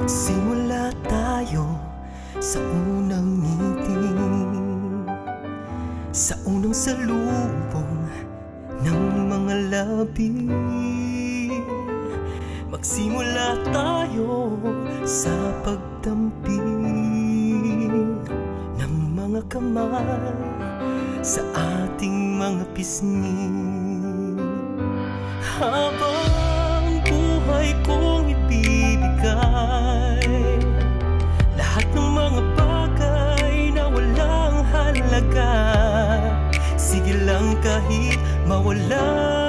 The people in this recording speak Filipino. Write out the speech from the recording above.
Magsimula tayo sa unang ngiting, sa unang salubong ng mga labi. Magsimula tayo sa pagtampik ng mga kamay sa ating mga pisngi. Habang buhay kong ibibigay lahat ng mga bagay na walang halaga, sige lang kahit mawala